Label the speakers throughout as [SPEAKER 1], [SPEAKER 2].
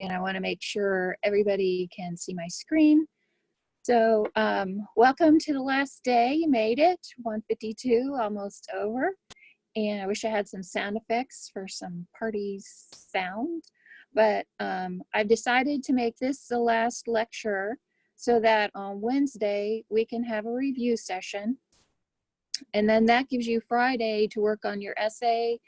[SPEAKER 1] And I want to make sure everybody can see my screen. So welcome to the last day. You made it, 1:52, almost over. And I wish I had some sound effects for some party sound. But I've decided to make this the last lecture so that on Wednesday we can have a review session. And then that gives you Friday to work on your essay,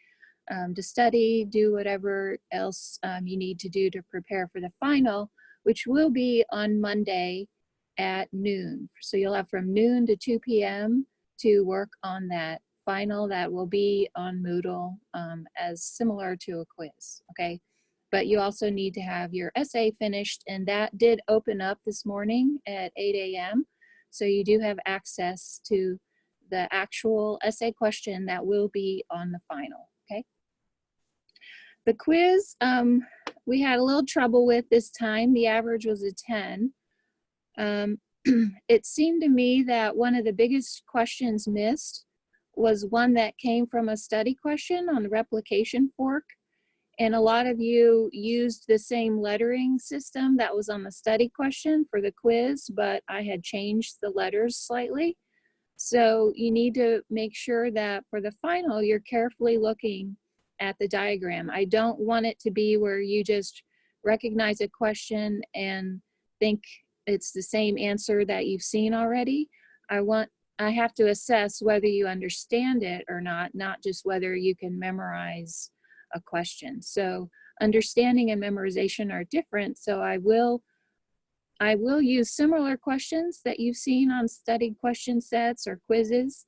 [SPEAKER 1] to study, do whatever else you need to do to prepare for the final, which will be on Monday at noon. So you'll have from noon to 2 p.m. to work on that final that will be on Moodle as similar to a quiz, okay? But you also need to have your essay finished, and that did open up this morning at 8 a.m. So you do have access to the actual essay question that will be on the final, okay? The quiz, we had a little trouble with this time. The average was a 10. It seemed to me that one of the biggest questions missed was one that came from a study question on the replication fork. And a lot of you used the same lettering system that was on the study question for the quiz, but I had changed the letters slightly. So you need to make sure that for the final, you're carefully looking at the diagram. I don't want it to be where you just recognize a question and think it's the same answer that you've seen already. I have to assess whether you understand it or not just whether you can memorize a question. So understanding and memorization are different. So I will use similar questions that you've seen on studied question sets or quizzes,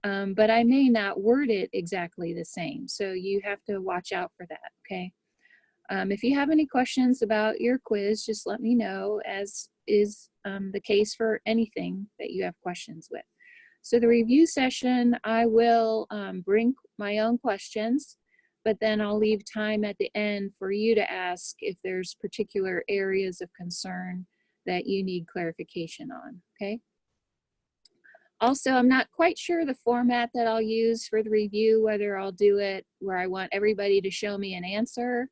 [SPEAKER 1] but I may not word it exactly the same. So you have to watch out for that, okay? If you have any questions about your quiz, just let me know, as is the case for anything that you have questions with. So the review session, I will bring my own questions, but then I'll leave time at the end for you to ask if there's particular areas of concern that you need clarification on, okay? Also, I'm not quite sure the format that I'll use for the review, whether I'll do it where I want everybody to show me an answer,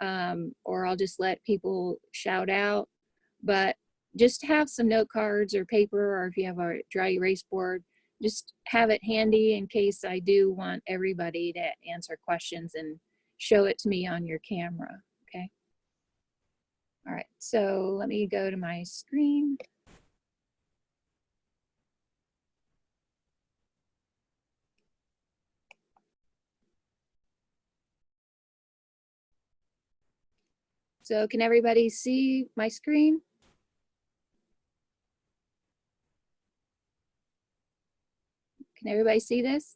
[SPEAKER 1] or I'll just let people shout out. But just have some note cards or paper, or if you have a dry erase board, just have it handy in case I do want everybody to answer questions and show it to me on your camera, okay? All right, so let me go to my screen. So can everybody see my screen? Can everybody see this?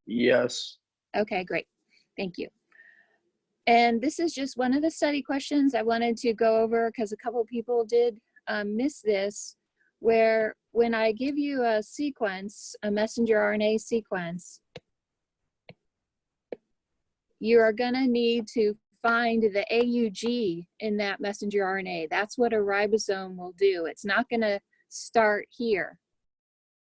[SPEAKER 2] Yes.
[SPEAKER 1] Okay, great. Thank you. And this is just one of the study questions I wanted to go over because a couple people did miss this, where when I give you a sequence, a messenger RNA sequence, you are gonna need to find the AUG in that messenger RNA. That's what a ribosome will do. It's not gonna start here.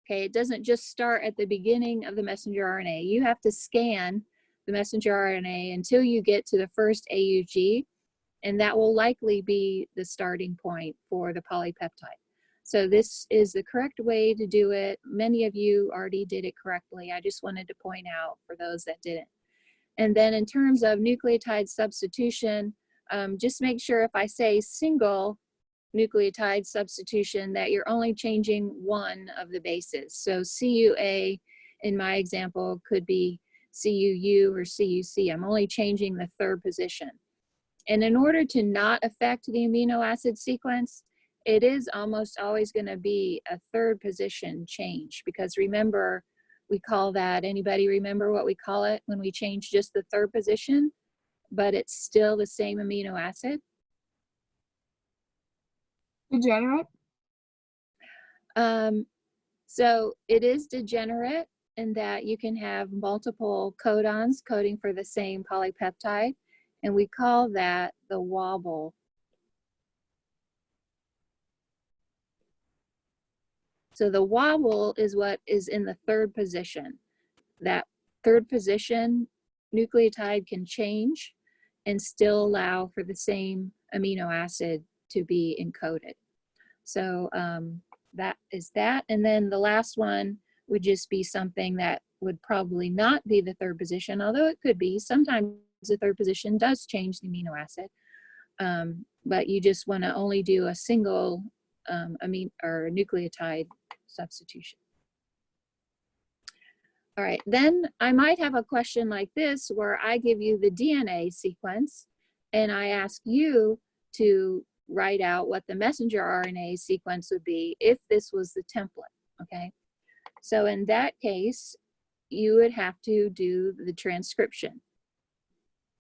[SPEAKER 1] Okay, it doesn't just start at the beginning of the messenger RNA. You have to scan the messenger RNA until you get to the first AUG, and that will likely be the starting point for the polypeptide. So this is the correct way to do it. Many of you already did it correctly. I just wanted to point out for those that didn't. And then in terms of nucleotide substitution, just make sure if I say single nucleotide substitution that you're only changing one of the bases. So CUA in my example could be CUU or CUC. I'm only changing the third position. And in order to not affect the amino acid sequence, it is almost always going to be a third position change, because remember, we call that, anybody remember what we call it when we change just the third position, but it's still the same amino acid?
[SPEAKER 3] Degenerate?
[SPEAKER 1] So it is degenerate in that you can have multiple codons coding for the same polypeptide, and we call that the wobble. So the wobble is what is in the third position. That third position nucleotide can change, and still allow for the same amino acid to be encoded. So that is that. And then the last one would just be something that would probably not be the third position, although it could be. Sometimes the third position does change the amino acid, but you just want to only do a single amino or nucleotide substitution. All right, then I might have a question like this where I give you the DNA sequence and I ask you to write out what the messenger RNA sequence would be if this was the template, okay? So in that case, you would have to do the transcription.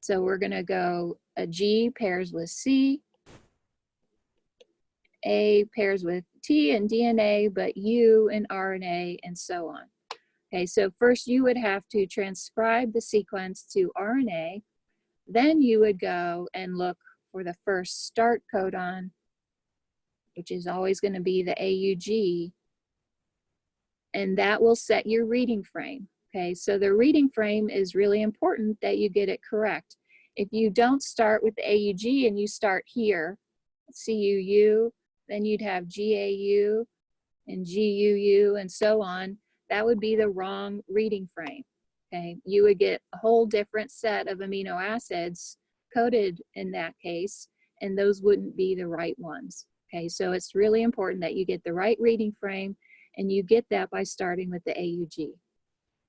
[SPEAKER 1] So we're gonna go a G pairs with C, A pairs with T and DNA, but U and RNA and so on. Okay, so first you would have to transcribe the sequence to RNA, then you would go and look for the first start codon, which is always going to be the AUG, and that will set your reading frame. Okay, so the reading frame is really important that you get it correct. If you don't start with the AUG and you start here, CUU, then you'd have GAU and GUU and so on. That would be the wrong reading frame. Okay, you would get a whole different set of amino acids coded in that case, and those wouldn't be the right ones. Okay, so it's really important that you get the right reading frame, and you get that by starting with the AUG.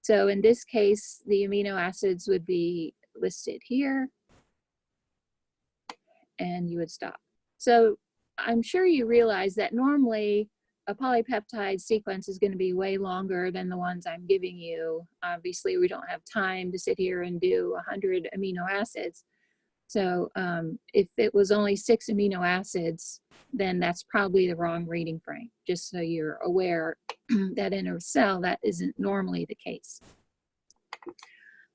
[SPEAKER 1] So in this case, the amino acids would be listed here, and you would stop. So I'm sure you realize that normally a polypeptide sequence is going to be way longer than the ones I'm giving you. Obviously, we don't have time to sit here and do 100 amino acids. So if it was only 6 amino acids, then that's probably the wrong reading frame, just so you're aware that in a cell, that isn't normally the case.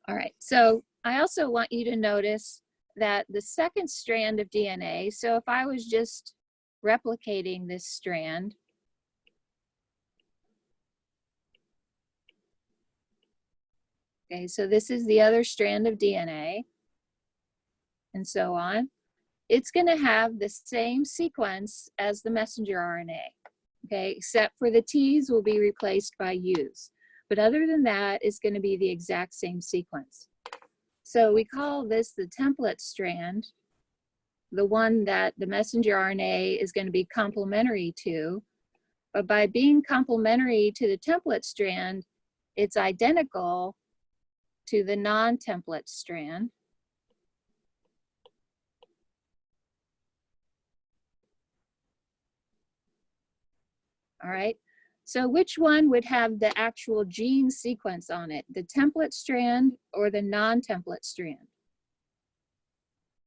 [SPEAKER 1] All right, so I also want you to notice that the second strand of DNA, so if I was just replicating this strand, okay, so this is the other strand of DNA, and so on. It's going to have the same sequence as the messenger RNA, okay, except for the T's will be replaced by U's. But other than that, it's going to be the exact same sequence. So we call this the template strand, the one that the messenger RNA is going to be complementary to. But by being complementary to the template strand, it's identical to the non-template strand. All right, so which one would have the actual gene sequence on it, the template strand or the non-template strand?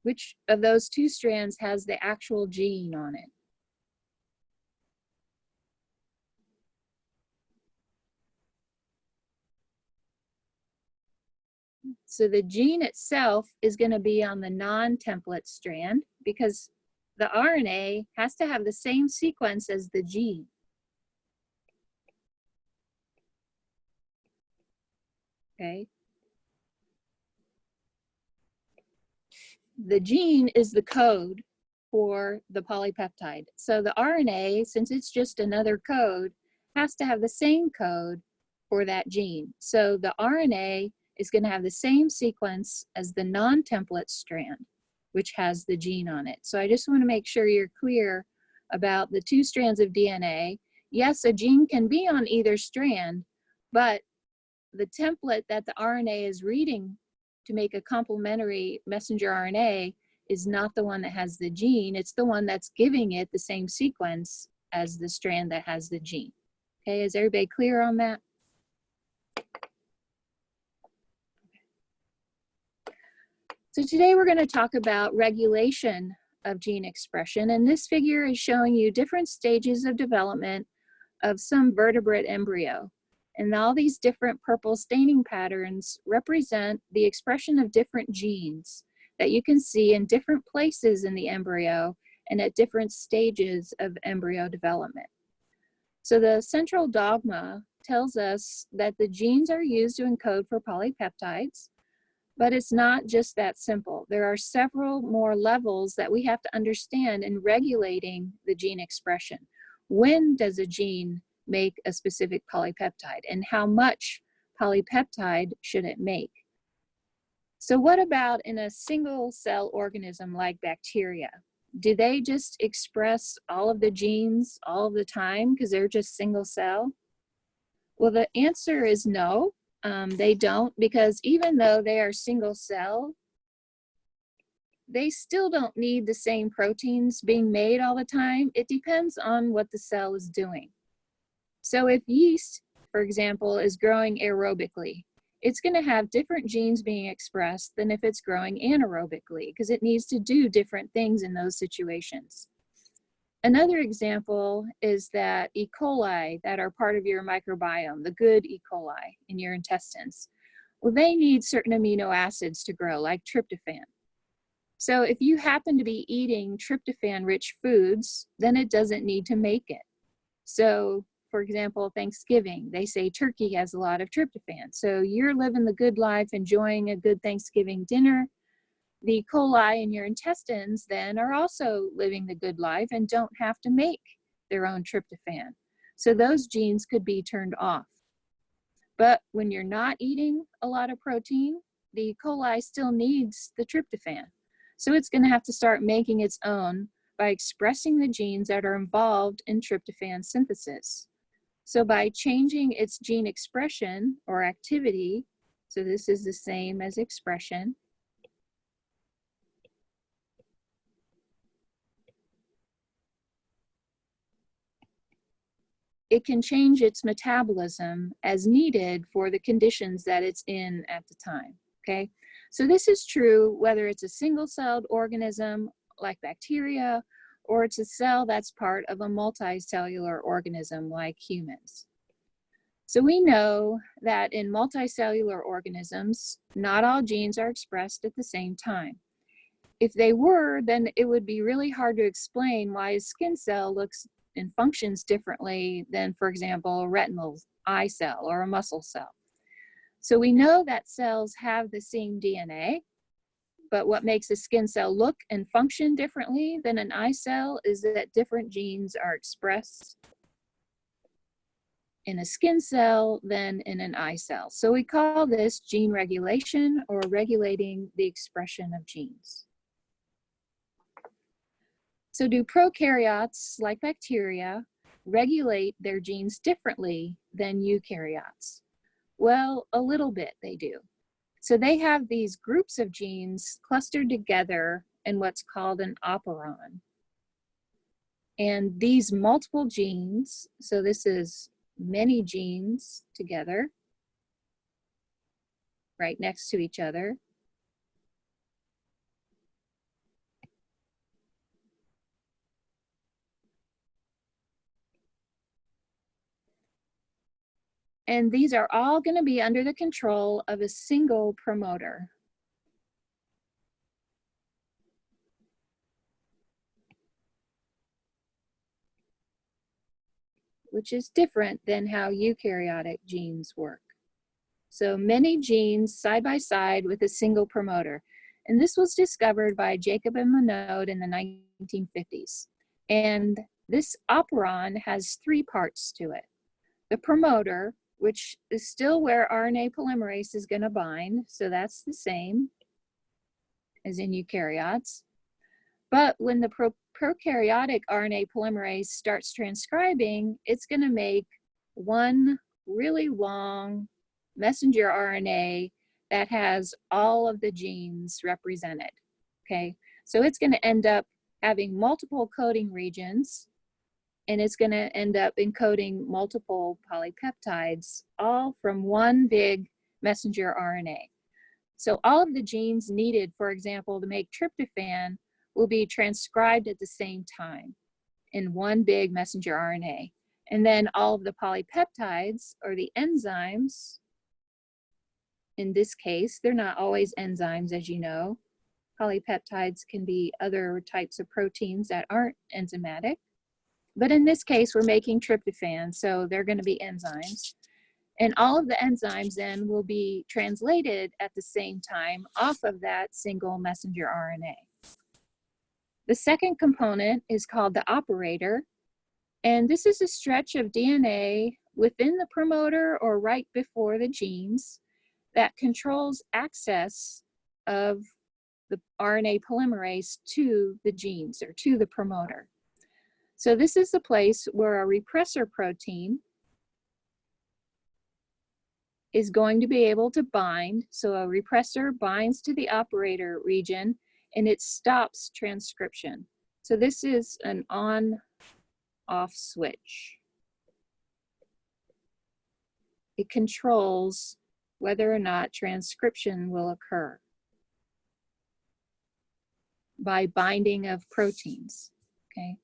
[SPEAKER 1] Which of those two strands has the actual gene on it? So the gene itself is going to be on the non-template strand because the RNA has to have the same sequence as the gene. Okay. The gene is the code for the polypeptide. So the RNA, since it's just another code, has to have the same code for that gene. So the RNA is going to have the same sequence as the non-template strand, which has the gene on it. So I just want to make sure you're clear about the two strands of DNA. Yes, a gene can be on either strand, but the template that the RNA is reading to make a complementary messenger RNA is not the one that has the gene. It's the one that's giving it the same sequence as the strand that has the gene. Okay, is everybody clear on that? So today we're going to talk about regulation of gene expression, and this figure is showing you different stages of development of some vertebrate embryo. And all these different purple staining patterns represent the expression of different genes that you can see in different places in the embryo and at different stages of embryo development. So the central dogma tells us that the genes are used to encode for polypeptides. But it's not just that simple. There are several more levels that we have to understand in regulating the gene expression. When does a gene make a specific polypeptide, and how much polypeptide should it make? So what about in a single cell organism like bacteria? Do they just express all of the genes all of the time because they're just single cell? Well, the answer is no. They don't, because even though they are single cell, they still don't need the same proteins being made all the time. It depends on what the cell is doing. So if yeast, for example, is growing aerobically, it's going to have different genes being expressed than if it's growing anaerobically, because it needs to do different things in those situations. Another example is that E. coli that are part of your microbiome, the good E. coli in your intestines, well, they need certain amino acids to grow, like tryptophan. So if you happen to be eating tryptophan-rich foods, then it doesn't need to make it. So, for example, Thanksgiving, they say turkey has a lot of tryptophan. So you're living the good life, enjoying a good Thanksgiving dinner. The E. coli in your intestines then are also living the good life and don't have to make their own tryptophan. So those genes could be turned off. But when you're not eating a lot of protein, the E. coli still needs the tryptophan. So it's going to have to start making its own by expressing the genes that are involved in tryptophan synthesis. So by changing its gene expression or activity, so this is the same as expression, it can change its metabolism as needed for the conditions that it's in at the time, okay? So this is true whether it's a single-celled organism like bacteria, or it's a cell that's part of a multicellular organism like humans. So we know that in multicellular organisms, not all genes are expressed at the same time. If they were, then it would be really hard to explain why a skin cell looks and functions differently than, for example, a retinal eye cell or a muscle cell. So we know that cells have the same DNA, but what makes a skin cell look and function differently than an eye cell is that different genes are expressed in a skin cell than in an eye cell. So we call this gene regulation, or regulating the expression of genes. So do prokaryotes, like bacteria, regulate their genes differently than eukaryotes? Well, a little bit they do. So they have these groups of genes clustered together in what's called an operon. And these multiple genes, so this is many genes together, right next to each other, and these are all going to be under the control of a single promoter. Which is different than how eukaryotic genes work. So many genes side by side with a single promoter. And this was discovered by Jacob and Monod in the 1950s. And this operon has three parts to it. The promoter, which is still where RNA polymerase is going to bind, so that's the same as in eukaryotes. But when the prokaryotic RNA polymerase starts transcribing, it's going to make one really long messenger RNA that has all of the genes represented, okay? So it's going to end up having multiple coding regions, and it's going to end up encoding multiple polypeptides, all from one big messenger RNA. So all of the genes needed, for example, to make tryptophan will be transcribed at the same time in one big messenger RNA. And then all of the polypeptides, or the enzymes, in this case, they're not always enzymes, as you know. Polypeptides can be other types of proteins that aren't enzymatic. But in this case, we're making tryptophan, so they're going to be enzymes. And all of the enzymes then will be translated at the same time off of that single messenger RNA. The second component is called the operator, and this is a stretch of DNA within the promoter or right before the genes that controls access of the RNA polymerase to the genes or to the promoter. So this is the place where a repressor protein is going to be able to bind. So a repressor binds to the operator region and it stops transcription. So this is an on-off switch. It controls whether or not transcription will occur by binding of proteins, okay?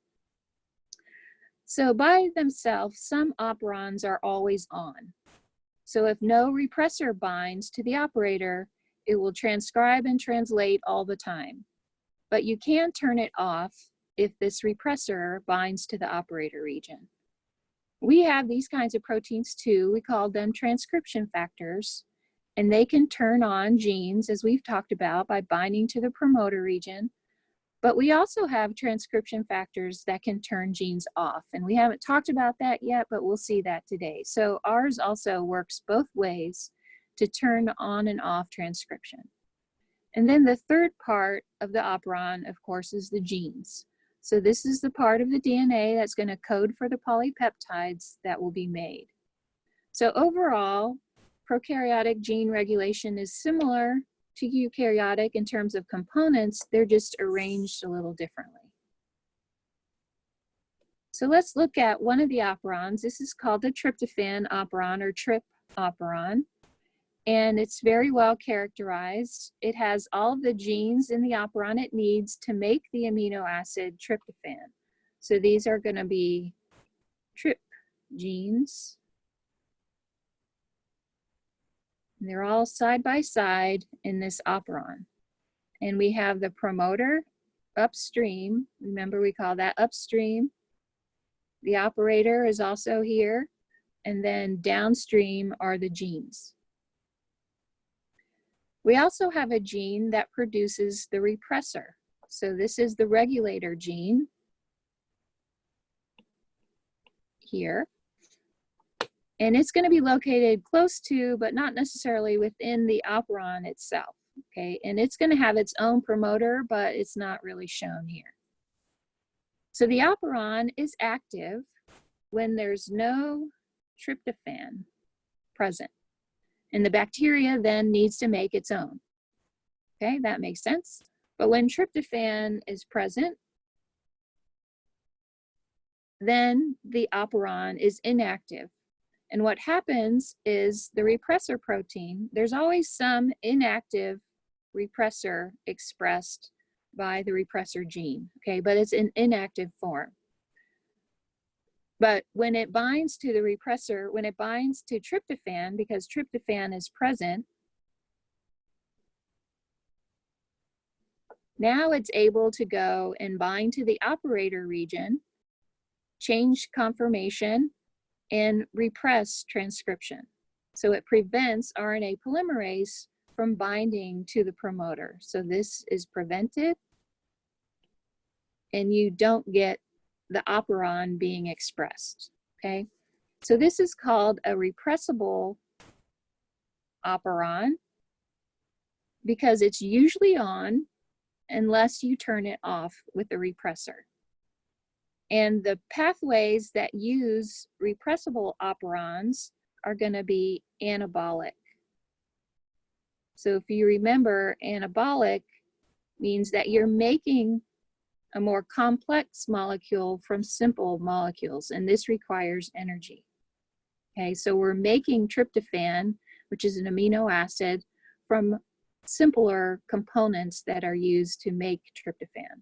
[SPEAKER 1] So by themselves, some operons are always on. So if no repressor binds to the operator, it will transcribe and translate all the time. But you can turn it off if this repressor binds to the operator region. We have these kinds of proteins too. We call them transcription factors, and they can turn on genes, as we've talked about, by binding to the promoter region. But we also have transcription factors that can turn genes off, and we haven't talked about that yet, but we'll see that today. So ours also works both ways to turn on and off transcription. And then the third part of the operon, of course, is the genes. So this is the part of the DNA that's going to code for the polypeptides that will be made. So overall, prokaryotic gene regulation is similar to eukaryotic in terms of components. They're just arranged a little differently. So let's look at one of the operons. This is called the tryptophan operon, or TRIP operon, and it's very well characterized. It has all of the genes in the operon it needs to make the amino acid tryptophan. So these are going to be TRIP genes. And they're all side by side in this operon. And we have the promoter upstream. Remember, we call that upstream. The operator is also here. And then downstream are the genes. We also have a gene that produces the repressor. So this is the regulator gene here. And it's going to be located close to, but not necessarily within the operon itself, okay? And it's going to have its own promoter, but it's not really shown here. So the operon is active when there's no tryptophan present. And the bacteria then needs to make its own. Okay, that makes sense. But when tryptophan is present, then the operon is inactive. And what happens is the repressor protein, there's always some inactive repressor expressed by the repressor gene, okay, but it's in inactive form. But when it binds to the repressor, when it binds to tryptophan, because tryptophan is present, now it's able to go and bind to the operator region, change conformation, and repress transcription. So it prevents RNA polymerase from binding to the promoter. So this is prevented, and you don't get the operon being expressed, okay? So this is called a repressible operon because it's usually on unless you turn it off with the repressor. And the pathways that use repressible operons are going to be anabolic. So if you remember, anabolic means that you're making a more complex molecule from simple molecules, and this requires energy. Okay, so we're making tryptophan, which is an amino acid, from simpler components that are used to make tryptophan.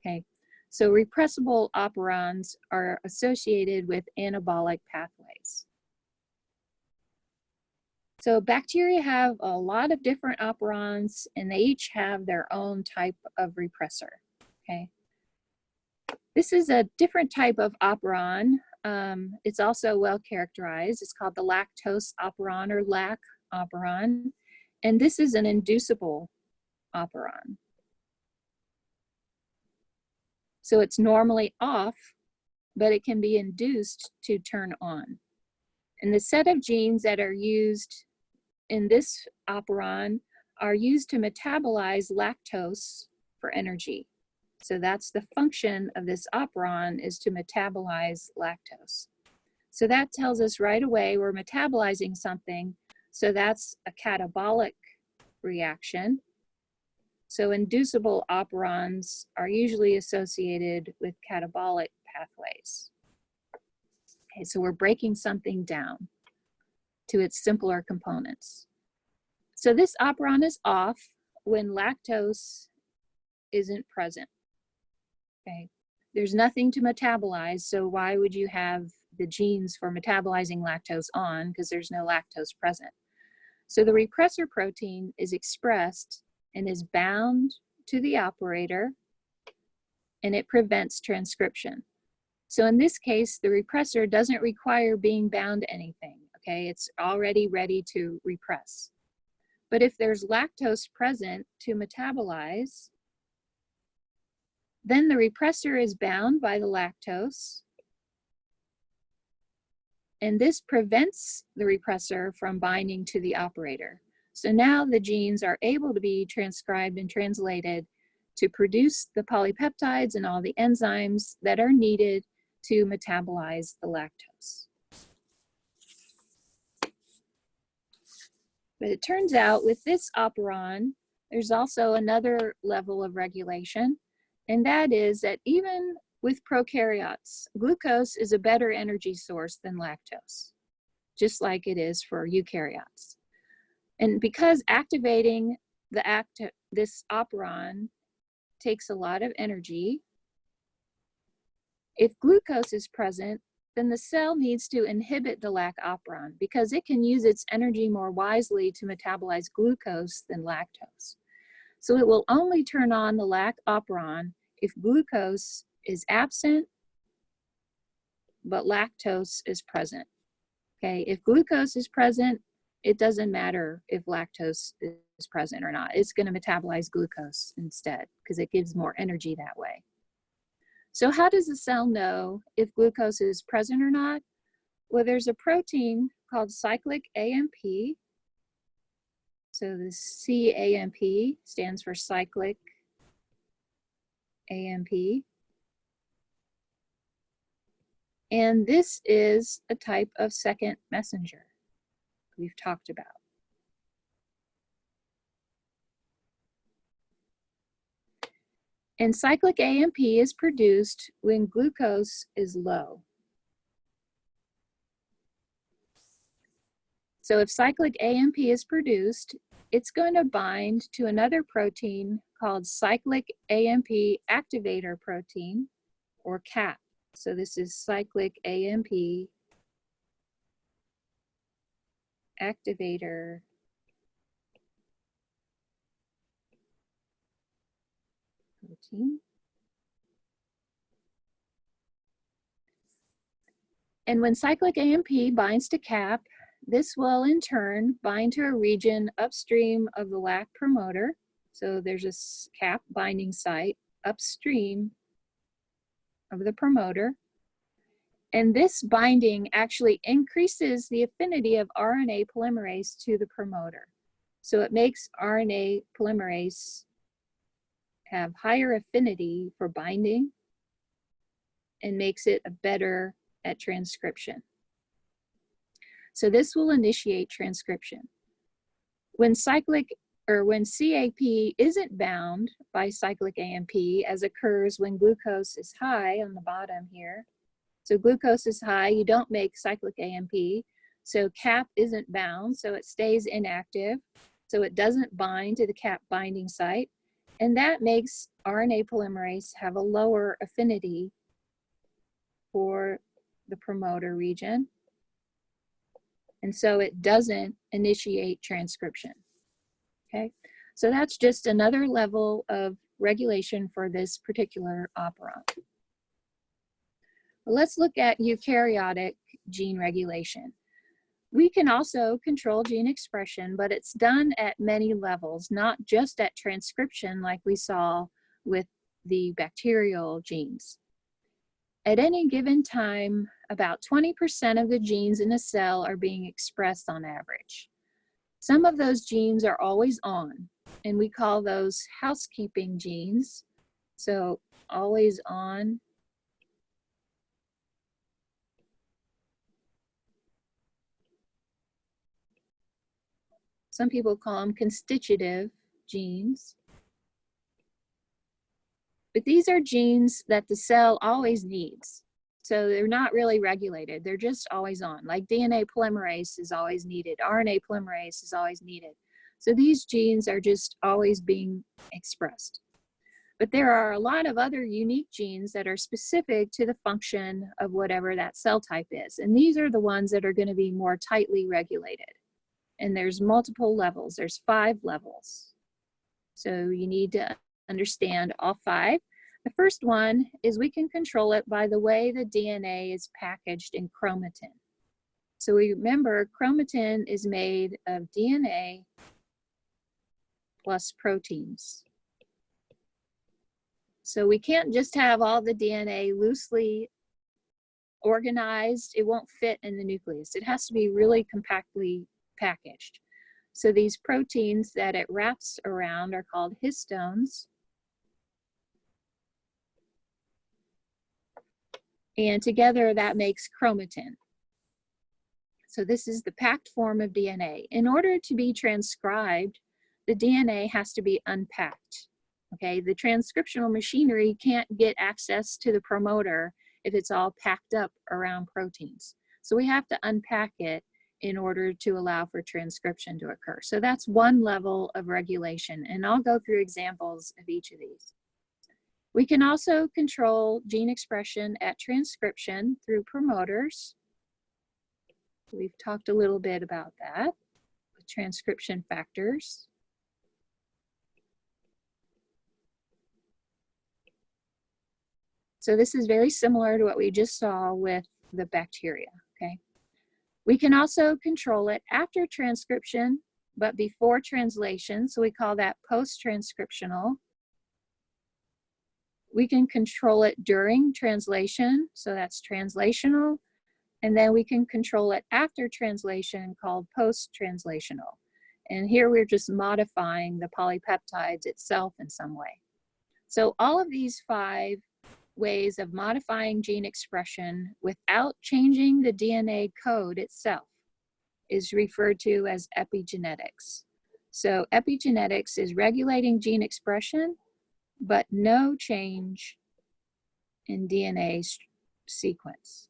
[SPEAKER 1] Okay. So repressible operons are associated with anabolic pathways. So bacteria have a lot of different operons, and they each have their own type of repressor, okay? This is a different type of operon. It's also well characterized. It's called the lactose operon or LAC operon. And this is an inducible operon. So it's normally off, but it can be induced to turn on. And the set of genes that are used in this operon are used to metabolize lactose for energy. So that's the function of this operon, is to metabolize lactose. So that tells us right away we're metabolizing something. So that's a catabolic reaction. So inducible operons are usually associated with catabolic pathways. Okay, so we're breaking something down to its simpler components. So this operon is off when lactose isn't present. Okay, there's nothing to metabolize, so why would you have the genes for metabolizing lactose on? Because there's no lactose present. So the repressor protein is expressed and is bound to the operator, and it prevents transcription. So in this case, the repressor doesn't require being bound to anything, okay? It's already ready to repress. But if there's lactose present to metabolize, then the repressor is bound by the lactose, and this prevents the repressor from binding to the operator. So now the genes are able to be transcribed and translated to produce the polypeptides and all the enzymes that are needed to metabolize the lactose. But it turns out with this operon, there's also another level of regulation, and that is that even with prokaryotes, glucose is a better energy source than lactose, just like it is for eukaryotes. And because activating this operon takes a lot of energy, if glucose is present, then the cell needs to inhibit the LAC operon because it can use its energy more wisely to metabolize glucose than lactose. So it will only turn on the LAC operon if glucose is absent, but lactose is present. Okay, if glucose is present, it doesn't matter if lactose is present or not. It's going to metabolize glucose instead because it gives more energy that way. So how does the cell know if glucose is present or not? Well, there's a protein called cyclic AMP. So the CAMP stands for cyclic AMP. And this is a type of second messenger we've talked about. And cyclic AMP is produced when glucose is low. So if cyclic AMP is produced, it's going to bind to another protein called cyclic AMP activator protein, or CAP. So this is cyclic AMP activator protein. And when cyclic AMP binds to CAP, this will in turn bind to a region upstream of the LAC promoter. So there's a CAP binding site upstream of the promoter. And this binding actually increases the affinity of RNA polymerase to the promoter. So it makes RNA polymerase have higher affinity for binding and makes it better at transcription. So this will initiate transcription. When CAP isn't bound by cyclic AMP, as occurs when glucose is high on the bottom here. So glucose is high, you don't make cyclic AMP. So CAP isn't bound, so it stays inactive. So it doesn't bind to the CAP binding site. And that makes RNA polymerase have a lower affinity for the promoter region. And so it doesn't initiate transcription. Okay, so that's just another level of regulation for this particular operon. Let's look at eukaryotic gene regulation. We can also control gene expression, but it's done at many levels, not just at transcription like we saw with the bacterial genes. At any given time, about 20% of the genes in a cell are being expressed on average. Some of those genes are always on, and we call those housekeeping genes. So always on. Some people call them constitutive genes. But these are genes that the cell always needs. So they're not really regulated. They're just always on. Like DNA polymerase is always needed. RNA polymerase is always needed. So these genes are just always being expressed. But there are a lot of other unique genes that are specific to the function of whatever that cell type is. And these are the ones that are going to be more tightly regulated. And there's multiple levels. There's 5 levels. So you need to understand all 5. The first one is we can control it by the way the DNA is packaged in chromatin. So we remember chromatin is made of DNA plus proteins. So we can't just have all the DNA loosely organized. It won't fit in the nucleus. It has to be really compactly packaged. So these proteins that it wraps around are called histones. And together that makes chromatin. So this is the packed form of DNA. In order to be transcribed, the DNA has to be unpacked. Okay, the transcriptional machinery can't get access to the promoter if it's all packed up around proteins. So we have to unpack it in order to allow for transcription to occur. So that's one level of regulation, and I'll go through examples of each of these. We can also control gene expression at transcription through promoters. We've talked a little bit about that with transcription factors. So this is very similar to what we just saw with the bacteria, okay? We can also control it after transcription, but before translation, so we call that post-transcriptional. We can control it during translation, so that's translational, and then we can control it after translation, called post-translational. And here we're just modifying the polypeptides itself in some way. So all of these 5 ways of modifying gene expression without changing the DNA code itself is referred to as epigenetics. So epigenetics is regulating gene expression, but no change in DNA sequence.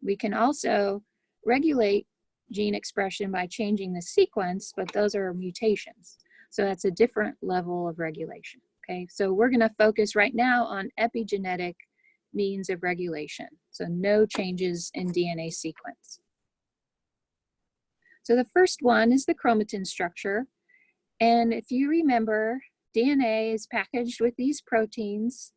[SPEAKER 1] We can also regulate gene expression by changing the sequence, but those are mutations. So that's a different level of regulation, okay? So we're gonna focus right now on epigenetic means of regulation. So no changes in DNA sequence. So the first one is the chromatin structure. And if you remember, DNA is packaged with these proteins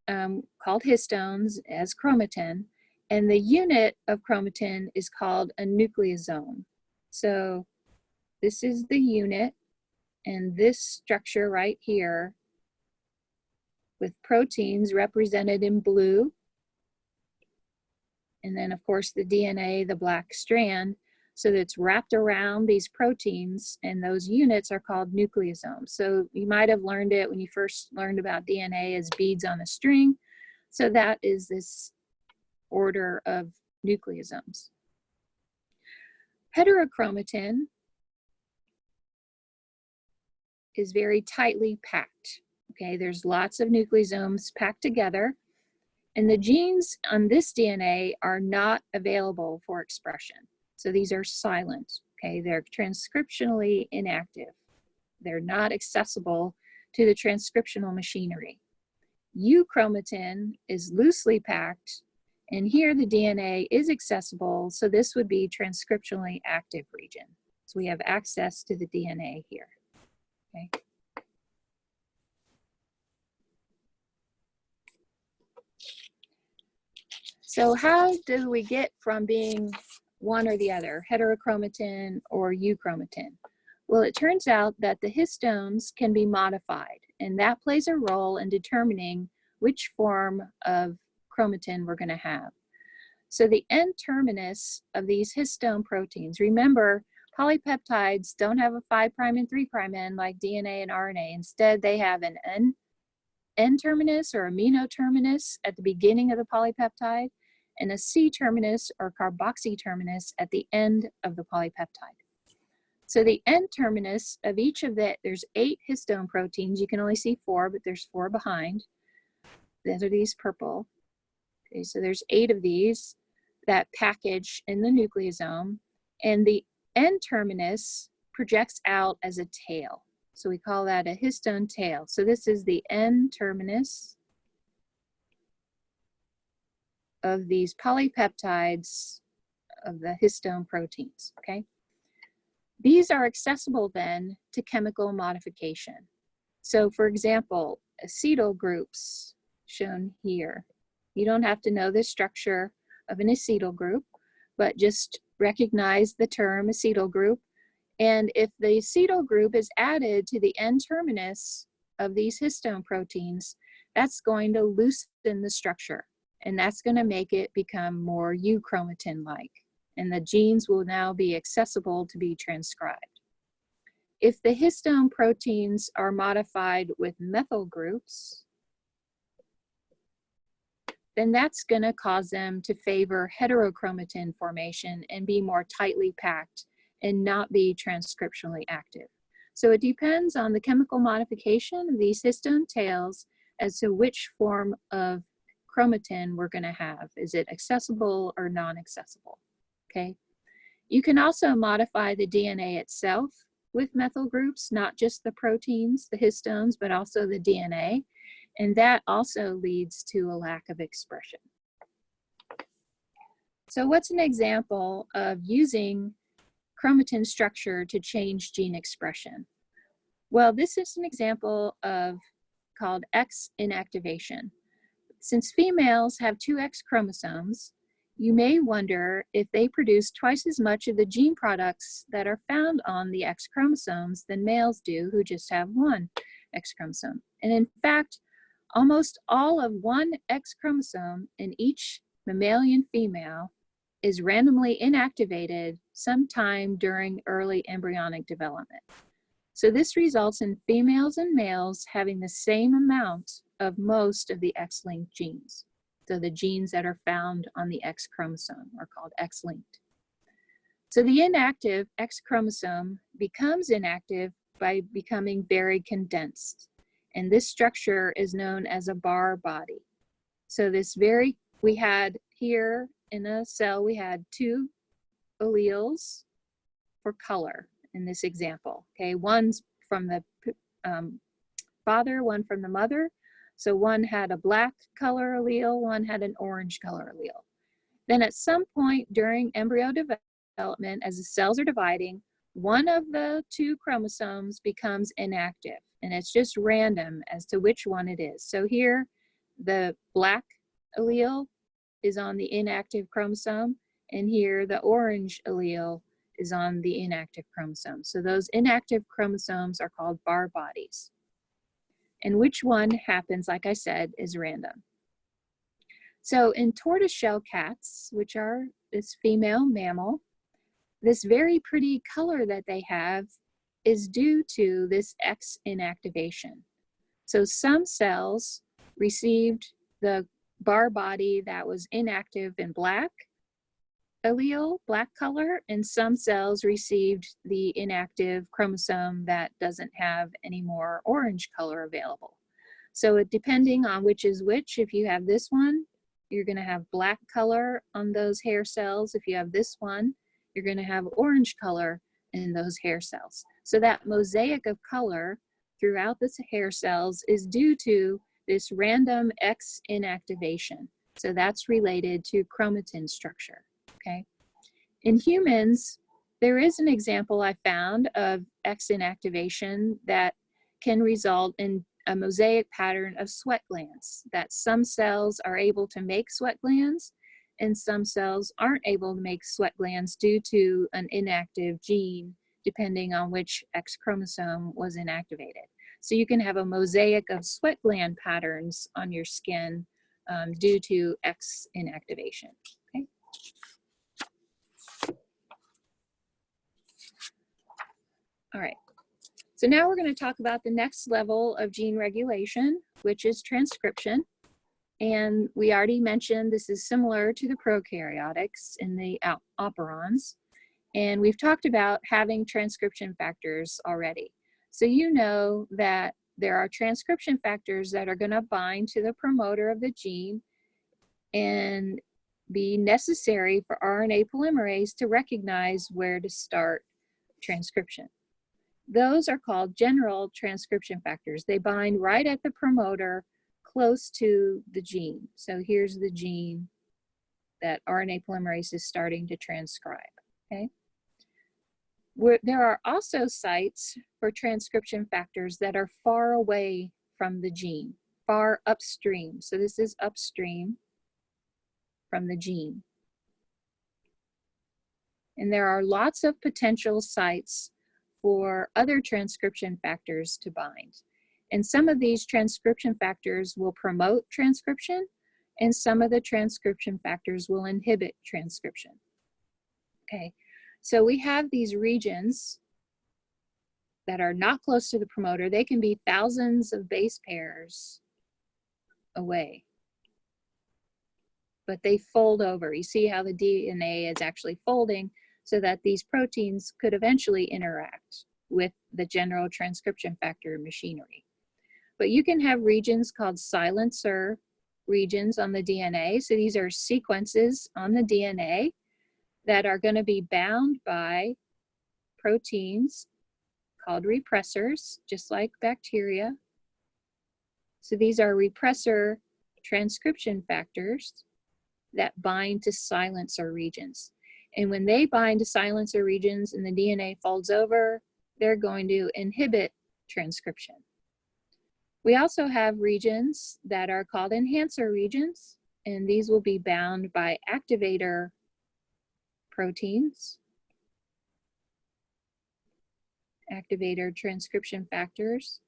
[SPEAKER 1] called histones as chromatin. And the unit of chromatin is called a nucleosome. So this is the unit, and this structure right here with proteins represented in blue. And then of course the DNA, the black strand, so that's wrapped around these proteins, and those units are called nucleosomes. So you might have learned it when you first learned about DNA as beads on a string. So that is this order of nucleosomes. Heterochromatin is very tightly packed. Okay, there's lots of nucleosomes packed together, and the genes on this DNA are not available for expression. So these are silent, okay? They're transcriptionally inactive. They're not accessible to the transcriptional machinery. Euchromatin is loosely packed, and here the DNA is accessible, so this would be transcriptionally active region. So we have access to the DNA here, okay? So how do we get from being one or the other, heterochromatin or euchromatin? Well, it turns out that the histones can be modified, and that plays a role in determining which form of chromatin we're going to have. So the N-terminus of these histone proteins, remember, polypeptides don't have a 5' and 3' end like DNA and RNA. Instead, they have an N-terminus or amino terminus at the beginning of the polypeptide and a C-terminus or carboxy terminus at the end of the polypeptide. So the N-terminus of each of there's 8 histone proteins. You can only see 4, but there's 4 behind. Those are these purple. Okay, so there's 8 of these that package in the nucleosome, and the N-terminus projects out as a tail. So we call that a histone tail. So this is the N-terminus of these polypeptides of the histone proteins, okay? These are accessible then to chemical modification. So for example, acetyl groups shown here. You don't have to know the structure of an acetyl group, but just recognize the term acetyl group. And if the acetyl group is added to the N-terminus of these histone proteins, that's going to loosen the structure, and that's going to make it become more euchromatin-like, and the genes will now be accessible to be transcribed. If the histone proteins are modified with methyl groups, then that's going to cause them to favor heterochromatin formation and be more tightly packed and not be transcriptionally active. So it depends on the chemical modification of these histone tails as to which form of chromatin we're going to have. Is it accessible or non-accessible? Okay. You can also modify the DNA itself with methyl groups, not just the proteins, the histones, but also the DNA. And that also leads to a lack of expression. So what's an example of using chromatin structure to change gene expression? Well, this is an example of called X inactivation. Since females have 2 X chromosomes, you may wonder if they produce twice as much of the gene products that are found on the X chromosomes than males do who just have 1 X chromosome. And in fact, almost all of 1 X chromosome in each mammalian female is randomly inactivated sometime during early embryonic development. So this results in females and males having the same amount of most of the X-linked genes. So the genes that are found on the X chromosome are called X-linked. So the inactive X chromosome becomes inactive by becoming very condensed. And this structure is known as a bar body. So we had here in a cell, we had 2 alleles for color in this example. Okay, one's from the father, one from the mother. So one had a black color allele, one had an orange color allele. Then at some point during embryo development, as the cells are dividing, one of the 2 chromosomes becomes inactive, and it's just random as to which one it is. So here, the black allele is on the inactive chromosome, and here the orange allele is on the inactive chromosome. So those inactive chromosomes are called bar bodies. And which one happens, like I said, is random. So in tortoiseshell cats, which are this female mammal, this very pretty color that they have is due to this X inactivation. So some cells received the bar body that was inactive in black allele, black color, and some cells received the inactive chromosome that doesn't have any more orange color available. So depending on which is which, if you have this one, you're going to have black color on those hair cells. If you have this one, you're going to have orange color in those hair cells. So that mosaic of color throughout the hair cells is due to this random X inactivation. So that's related to chromatin structure, okay? In humans, there is an example I found of X inactivation that can result in a mosaic pattern of sweat glands, that some cells are able to make sweat glands and some cells aren't able to make sweat glands due to an inactive gene, depending on which X chromosome was inactivated. So you can have a mosaic of sweat gland patterns on your skin due to X inactivation. Okay. All right. So now we're going to talk about the next level of gene regulation, which is transcription. And we already mentioned this is similar to the prokaryotics in the operons. And we've talked about having transcription factors already. So you know that there are transcription factors that are going to bind to the promoter of the gene and be necessary for RNA polymerase to recognize where to start transcription. Those are called general transcription factors. They bind right at the promoter close to the gene. So here's the gene that RNA polymerase is starting to transcribe, okay? There are also sites for transcription factors that are far away from the gene, far upstream. So this is upstream from the gene. And there are lots of potential sites for other transcription factors to bind. And some of these transcription factors will promote transcription, and some of the transcription factors will inhibit transcription. Okay, so we have these regions that are not close to the promoter. They can be thousands of base pairs away, but they fold over. You see how the DNA is actually folding so that these proteins could eventually interact with the general transcription factor machinery. But you can have regions called silencer regions on the DNA. So these are sequences on the DNA that are going to be bound by proteins called repressors, just like bacteria. So these are repressor transcription factors that bind to silencer regions. And when they bind to silencer regions and the DNA folds over, they're going to inhibit transcription. We also have regions that are called enhancer regions, and these will be bound by activator proteins, activator transcription factors.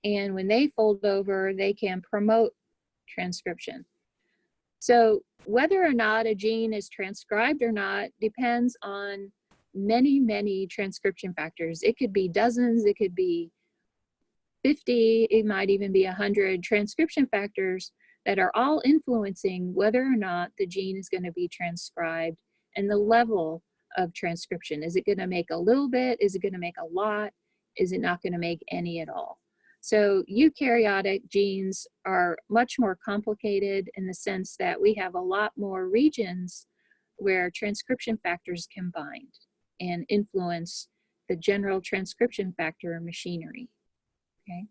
[SPEAKER 1] And when they fold over, they can promote transcription. So whether or not a gene is transcribed or not depends on many, many transcription factors. It could be dozens, it could be 50, it might even be 100 transcription factors that are all influencing whether or not the gene is going to be transcribed and the level of transcription. Is it going to make a little bit? Is it going to make a lot? Is it not going to make any at all? So eukaryotic genes are much more complicated in the sense that we have a lot more regions where transcription factors can bind and influence the general transcription factor machinery. Okay.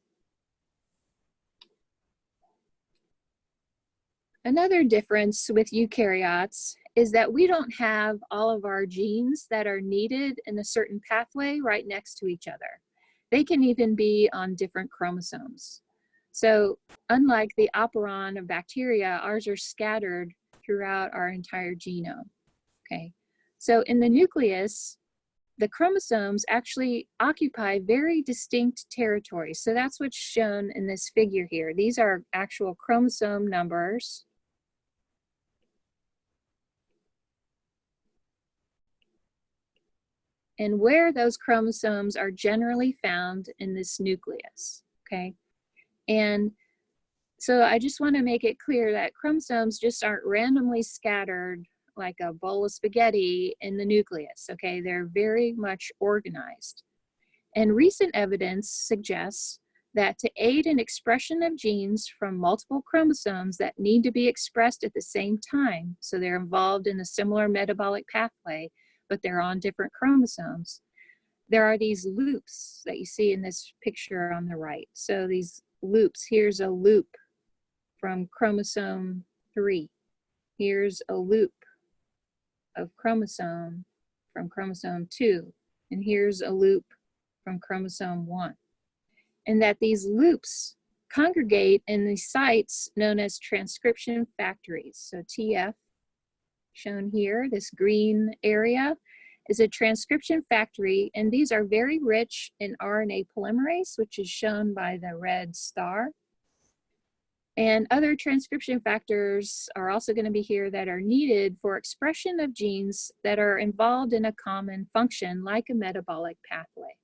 [SPEAKER 1] Another difference with eukaryotes is that we don't have all of our genes that are needed in a certain pathway right next to each other. They can even be on different chromosomes. So unlike the operon of bacteria, ours are scattered throughout our entire genome. Okay. So in the nucleus, the chromosomes actually occupy very distinct territories. So that's what's shown in this figure here. These are actual chromosome numbers. And where those chromosomes are generally found in this nucleus, okay? And so I just want to make it clear that chromosomes just aren't randomly scattered like a bowl of spaghetti in the nucleus, okay? They're very much organized. And recent evidence suggests that to aid in expression of genes from multiple chromosomes that need to be expressed at the same time, so they're involved in a similar metabolic pathway, but they're on different chromosomes, there are these loops that you see in this picture on the right. So these loops, here's a loop from chromosome 3. Here's a loop of chromosome from chromosome 2. And here's a loop from chromosome 1. And that these loops congregate in the sites known as transcription factories, so TF shown here, this green area, is a transcription factory, and these are very rich in RNA polymerase, which is shown by the red star. And other transcription factors are also going to be here that are needed for expression of genes that are involved in a common function like a metabolic pathway.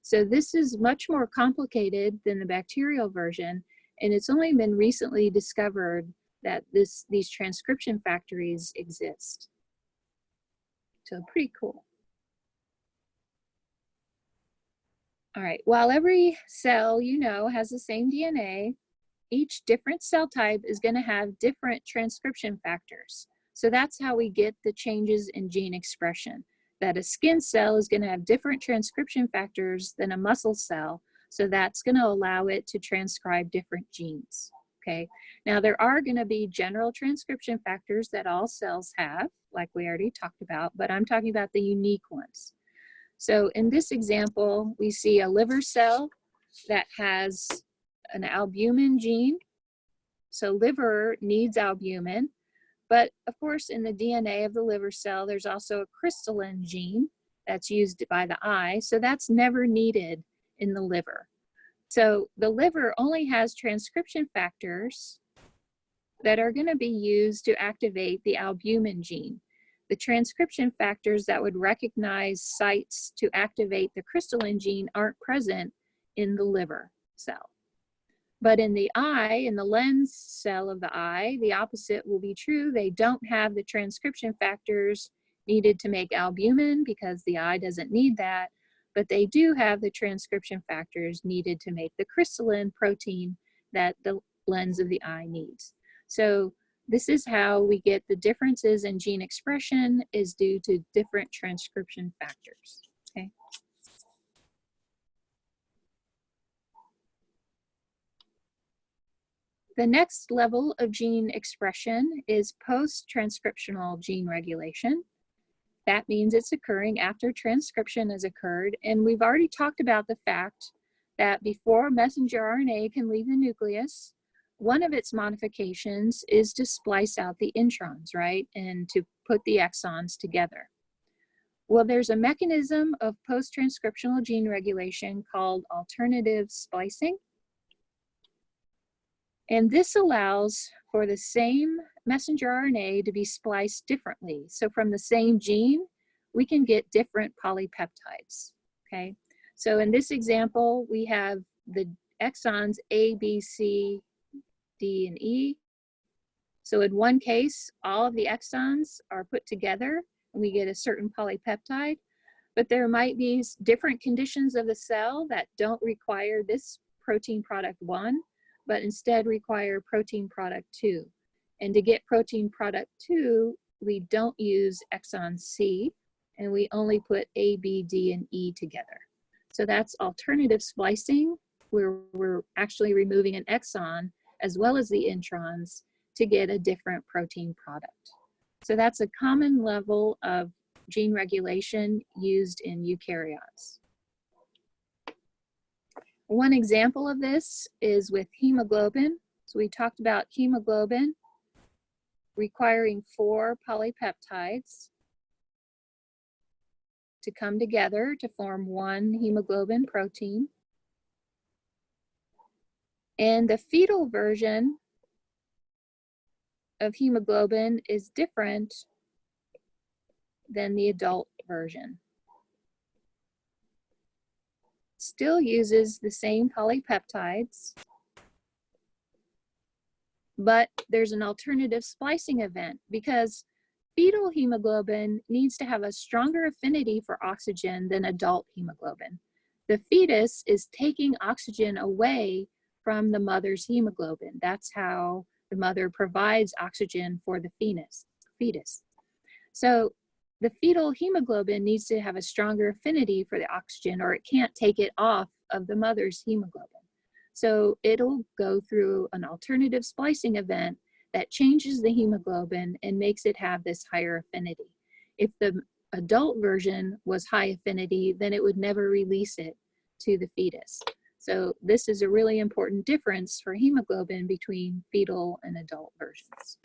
[SPEAKER 1] So this is much more complicated than the bacterial version, and it's only been recently discovered that these transcription factories exist. So pretty cool. All right, while every cell you know has the same DNA, each different cell type is going to have different transcription factors. So that's how we get the changes in gene expression. That a skin cell is going to have different transcription factors than a muscle cell. So that's going to allow it to transcribe different genes. Okay. Now there are going to be general transcription factors that all cells have, like we already talked about, but I'm talking about the unique ones. So in this example, we see a liver cell that has an albumin gene. So liver needs albumin, but of course in the DNA of the liver cell, there's also a crystalline gene that's used by the eye. So that's never needed in the liver. So the liver only has transcription factors that are going to be used to activate the albumin gene. The transcription factors that would recognize sites to activate the crystalline gene aren't present in the liver cell. But in the eye, in the lens cell of the eye, the opposite will be true. They don't have the transcription factors needed to make albumin because the eye doesn't need that, but they do have the transcription factors needed to make the crystalline protein that the lens of the eye needs. So this is how we get the differences in gene expression is due to different transcription factors, okay? The next level of gene expression is post-transcriptional gene regulation. That means it's occurring after transcription has occurred, and we've already talked about the fact that before messenger RNA can leave the nucleus, one of its modifications is to splice out the introns, right, and to put the exons together. Well, there's a mechanism of post-transcriptional gene regulation called alternative splicing. And this allows for the same messenger RNA to be spliced differently. So from the same gene, we can get different polypeptides, okay? So in this example, we have the exons A, B, C, D, and E. So in one case, all of the exons are put together and we get a certain polypeptide, but there might be different conditions of the cell that don't require this protein product 1, but instead require protein product 2. And to get protein product 2, we don't use exon C, and we only put A, B, D, and E together. So that's alternative splicing, where we're actually removing an exon as well as the introns to get a different protein product. So that's a common level of gene regulation used in eukaryotes. One example of this is with hemoglobin. So we talked about hemoglobin requiring 4 polypeptides to come together to form one hemoglobin protein. And the fetal version of hemoglobin is different than the adult version. Still uses the same polypeptides, but there's an alternative splicing event because fetal hemoglobin needs to have a stronger affinity for oxygen than adult hemoglobin. The fetus is taking oxygen away from the mother's hemoglobin. That's how the mother provides oxygen for the fetus. So the fetal hemoglobin needs to have a stronger affinity for the oxygen or it can't take it off of the mother's hemoglobin. So it'll go through an alternative splicing event that changes the hemoglobin and makes it have this higher affinity. If the adult version was high affinity, then it would never release it to the fetus. So this is a really important difference for hemoglobin between fetal and adult versions.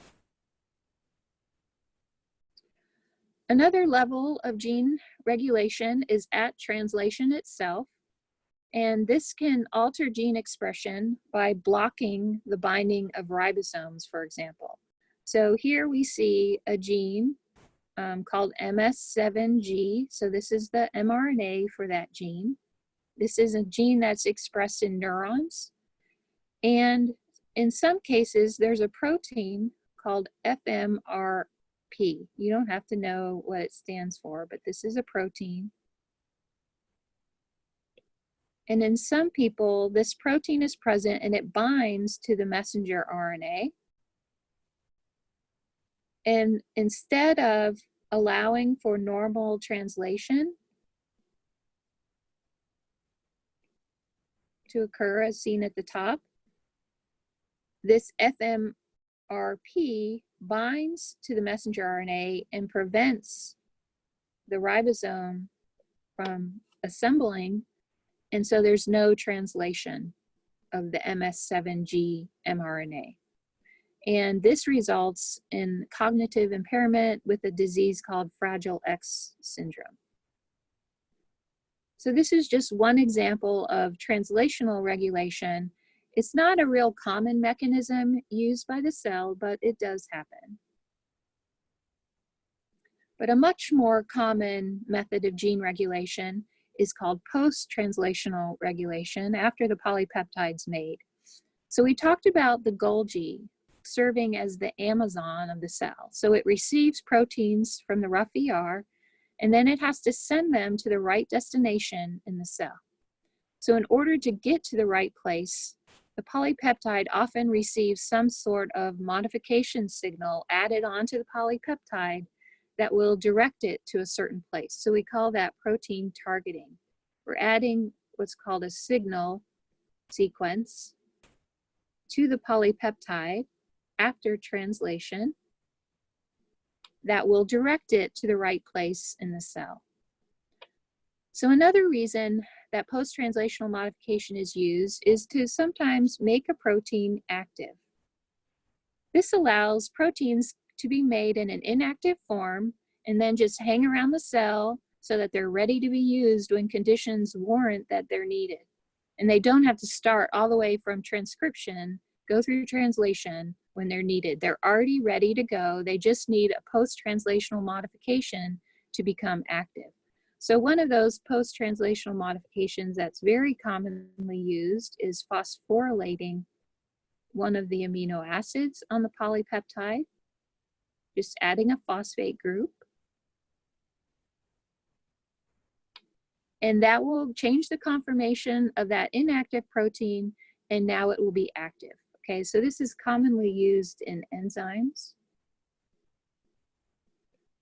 [SPEAKER 1] Another level of gene regulation is at translation itself. And this can alter gene expression by blocking the binding of ribosomes, for example. So here we see a gene called MS7G. So this is the mRNA for that gene. This is a gene that's expressed in neurons. And in some cases, there's a protein called FMRP. You don't have to know what it stands for, but this is a protein. And in some people, this protein is present and it binds to the messenger RNA. And instead of allowing for normal translation to occur as seen at the top, this FMRP binds to the messenger RNA and prevents the ribosome from assembling. And so there's no translation of the MS7G mRNA. And this results in cognitive impairment with a disease called Fragile X syndrome. So this is just one example of translational regulation. It's not a real common mechanism used by the cell, but it does happen. But a much more common method of gene regulation is called post-translational regulation after the polypeptide's made. So we talked about the Golgi serving as the Amazon of the cell. So it receives proteins from the rough ER, and then it has to send them to the right destination in the cell. So in order to get to the right place, the polypeptide often receives some sort of modification signal added onto the polypeptide that will direct it to a certain place. So we call that protein targeting. We're adding what's called a signal sequence to the polypeptide after translation that will direct it to the right place in the cell. So another reason that post-translational modification is used is to sometimes make a protein active. This allows proteins to be made in an inactive form and then just hang around the cell so that they're ready to be used when conditions warrant that they're needed. And they don't have to start all the way from transcription, go through translation when they're needed. They're already ready to go. They just need a post-translational modification to become active. So one of those post-translational modifications that's very commonly used is phosphorylating one of the amino acids on the polypeptide, just adding a phosphate group. And that will change the conformation of that inactive protein, and now it will be active. Okay, so this is commonly used in enzymes.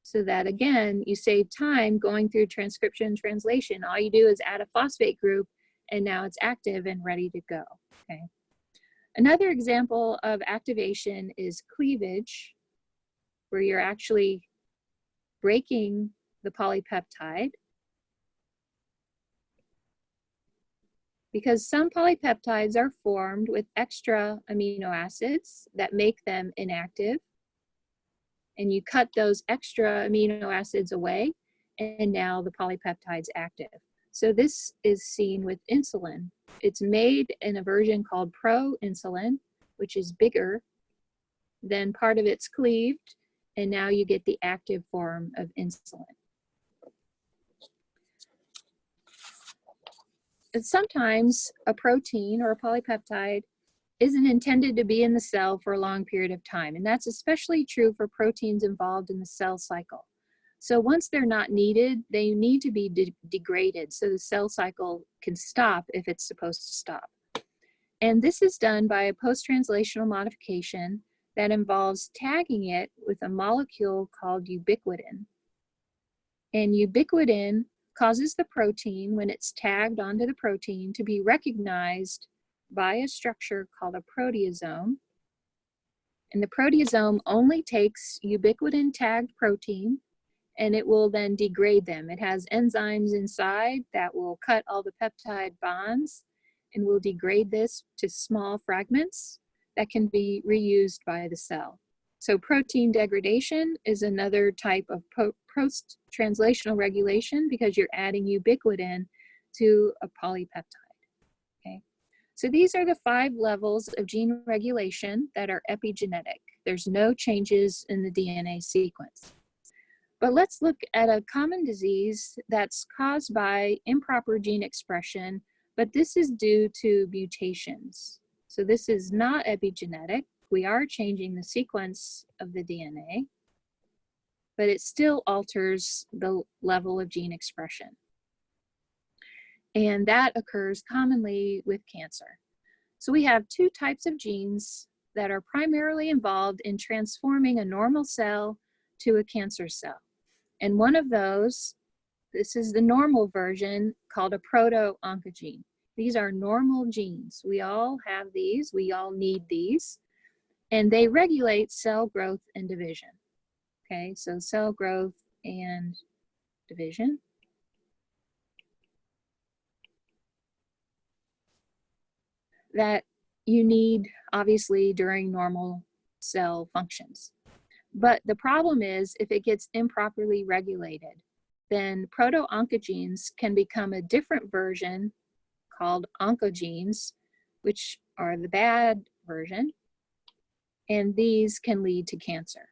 [SPEAKER 1] So that again, you save time going through transcription and translation. All you do is add a phosphate group, and now it's active and ready to go. Okay. Another example of activation is cleavage, where you're actually breaking the polypeptide. Because some polypeptides are formed with extra amino acids that make them inactive. And you cut those extra amino acids away, and now the polypeptide's active. So this is seen with insulin. It's made in a version called proinsulin, which is bigger, then part of it's cleaved, and now you get the active form of insulin. And sometimes a protein or a polypeptide isn't intended to be in the cell for a long period of time, and that's especially true for proteins involved in the cell cycle. So once they're not needed, they need to be degraded so the cell cycle can stop if it's supposed to stop. And this is done by a post-translational modification that involves tagging it with a molecule called ubiquitin. And ubiquitin causes the protein, when it's tagged onto the protein, to be recognized by a structure called a proteasome. And the proteasome only takes ubiquitin tagged protein, and it will then degrade them. It has enzymes inside that will cut all the peptide bonds and will degrade this to small fragments that can be reused by the cell. So protein degradation is another type of post-translational regulation because you're adding ubiquitin to a polypeptide, okay? So these are the 5 levels of gene regulation that are epigenetic. There's no changes in the DNA sequence. But let's look at a common disease that's caused by improper gene expression, but this is due to mutations. So this is not epigenetic. We are changing the sequence of the DNA, but it still alters the level of gene expression. And that occurs commonly with cancer. So we have 2 types of genes that are primarily involved in transforming a normal cell to a cancer cell. And one of those, this is the normal version called a proto-oncogene. These are normal genes. We all have these, we all need these, and they regulate cell growth and division. Okay, so cell growth and division. That you need, obviously, during normal cell functions. But the problem is, if it gets improperly regulated, then proto-oncogenes can become a different version called oncogenes, which are the bad version, and these can lead to cancer.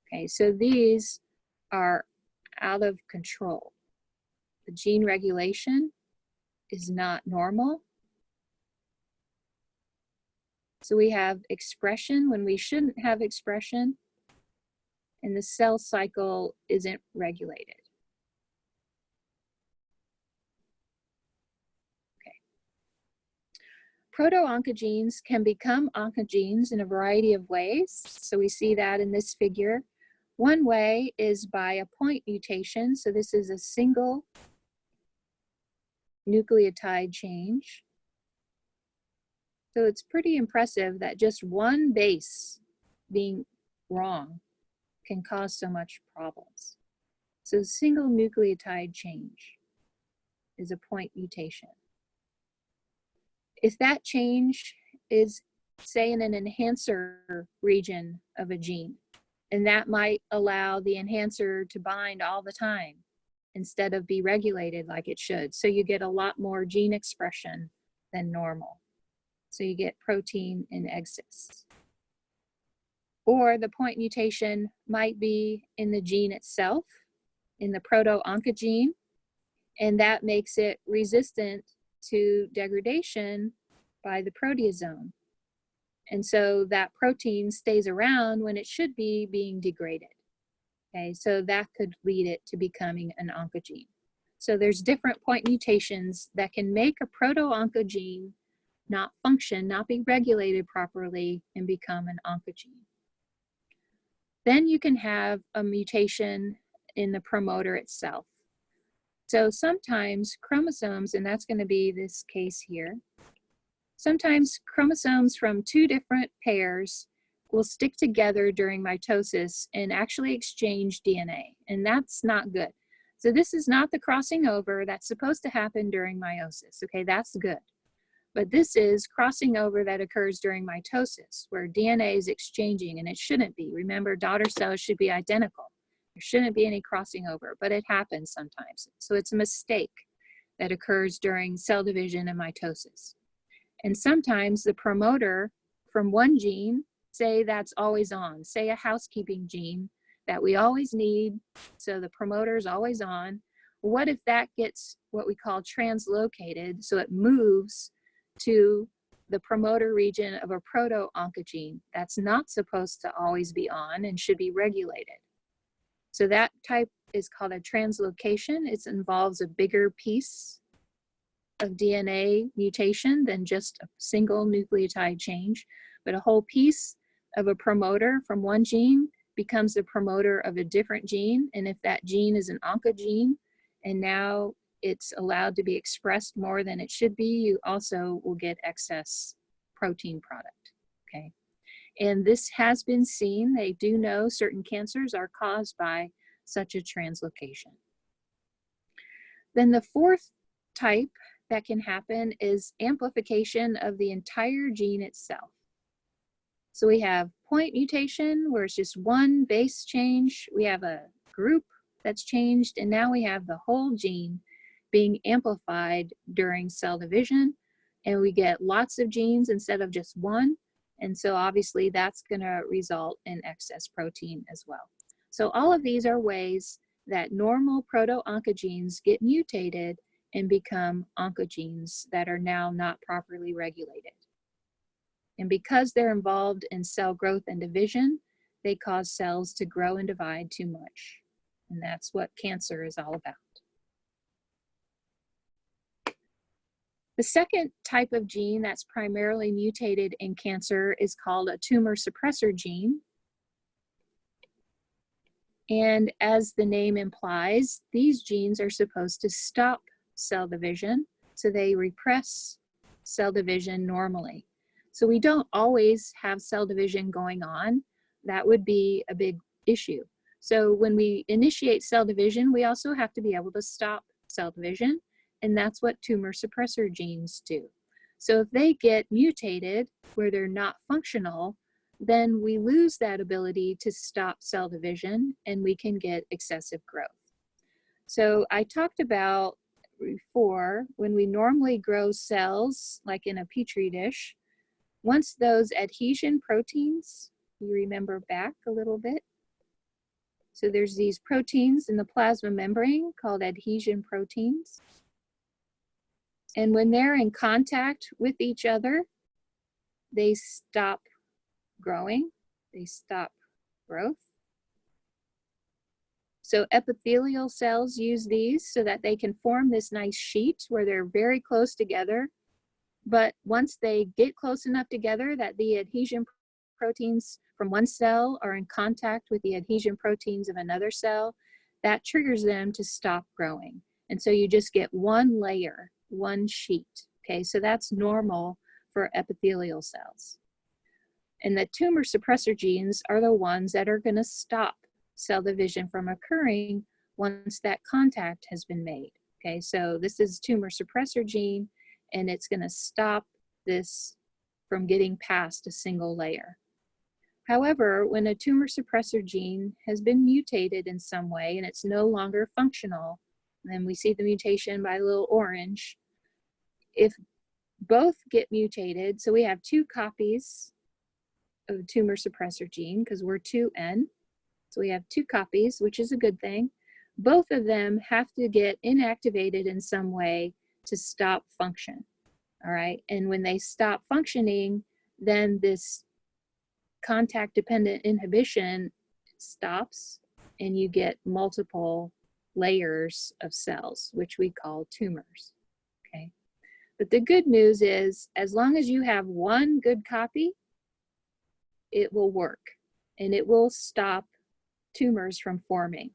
[SPEAKER 1] Okay, so these are out of control. The gene regulation is not normal. So we have expression when we shouldn't have expression, and the cell cycle isn't regulated. Okay. Proto-oncogenes can become oncogenes in a variety of ways. So we see that in this figure. One way is by a point mutation. So this is a single nucleotide change. So it's pretty impressive that just one base being wrong can cause so much problems. So single nucleotide change is a point mutation. If that change is, say, in an enhancer region of a gene, and that might allow the enhancer to bind all the time instead of be regulated like it should. So you get a lot more gene expression than normal. So you get protein in excess. Or the point mutation might be in the gene itself, in the proto-oncogene, and that makes it resistant to degradation by the proteasome. And so that protein stays around when it should be being degraded. Okay, so that could lead it to becoming an oncogene. So there's different point mutations that can make a proto-oncogene not function, not be regulated properly, and become an oncogene. Then you can have a mutation in the promoter itself. So sometimes chromosomes, and that's going to be this case here, sometimes chromosomes from 2 different pairs will stick together during mitosis and actually exchange DNA, and that's not good. So this is not the crossing over that's supposed to happen during meiosis, okay, that's good. But this is crossing over that occurs during mitosis, where DNA is exchanging, and it shouldn't be. Remember, daughter cells should be identical. There shouldn't be any crossing over, but it happens sometimes. So it's a mistake that occurs during cell division and mitosis. And sometimes the promoter from one gene, say that's always on, say a housekeeping gene that we always need, so the promoter is always on. What if that gets what we call translocated, so it moves to the promoter region of a proto-oncogene that's not supposed to always be on and should be regulated. So that type is called a translocation. It involves a bigger piece of DNA mutation than just a single nucleotide change, but a whole piece of a promoter from one gene becomes the promoter of a different gene. And if that gene is an oncogene and now it's allowed to be expressed more than it should be, you also will get excess protein product, okay? And this has been seen. They do know certain cancers are caused by such a translocation. Then the 4th type that can happen is amplification of the entire gene itself. So we have point mutation, where it's just one base change. We have a group that's changed, and now we have the whole gene being amplified during cell division, and we get lots of genes instead of just one, and so obviously that's going to result in excess protein as well. So all of these are ways that normal proto-oncogenes get mutated and become oncogenes that are now not properly regulated. And because they're involved in cell growth and division, they cause cells to grow and divide too much. And that's what cancer is all about. The second type of gene that's primarily mutated in cancer is called a tumor suppressor gene. And as the name implies, these genes are supposed to stop cell division, so they repress cell division normally. So we don't always have cell division going on. That would be a big issue. So when we initiate cell division, we also have to be able to stop cell division, and that's what tumor suppressor genes do. So if they get mutated where they're not functional, then we lose that ability to stop cell division and we can get excessive growth. So I talked about before, when we normally grow cells, like in a petri dish, once those adhesion proteins, you remember back a little bit, so there's these proteins in the plasma membrane called adhesion proteins. And when they're in contact with each other, they stop growing, they stop growth. So epithelial cells use these so that they can form this nice sheet where they're very close together. But once they get close enough together that the adhesion proteins from one cell are in contact with the adhesion proteins of another cell, that triggers them to stop growing. And so you just get one layer, one sheet. Okay, so that's normal for epithelial cells. And the tumor suppressor genes are the ones that are going to stop cell division from occurring once that contact has been made. Okay, so this is tumor suppressor gene, and it's going to stop this from getting past a single layer. However, when a tumor suppressor gene has been mutated in some way and it's no longer functional, then we see the mutation by the little orange. If both get mutated, so we have two copies of the tumor suppressor gene because we're 2N, so we have two copies, which is a good thing. Both of them have to get inactivated in some way to stop function, all right? And when they stop functioning, then this contact-dependent inhibition stops, and you get multiple layers of cells, which we call tumors, okay? But the good news is, as long as you have one good copy, it will work, and it will stop tumors from forming.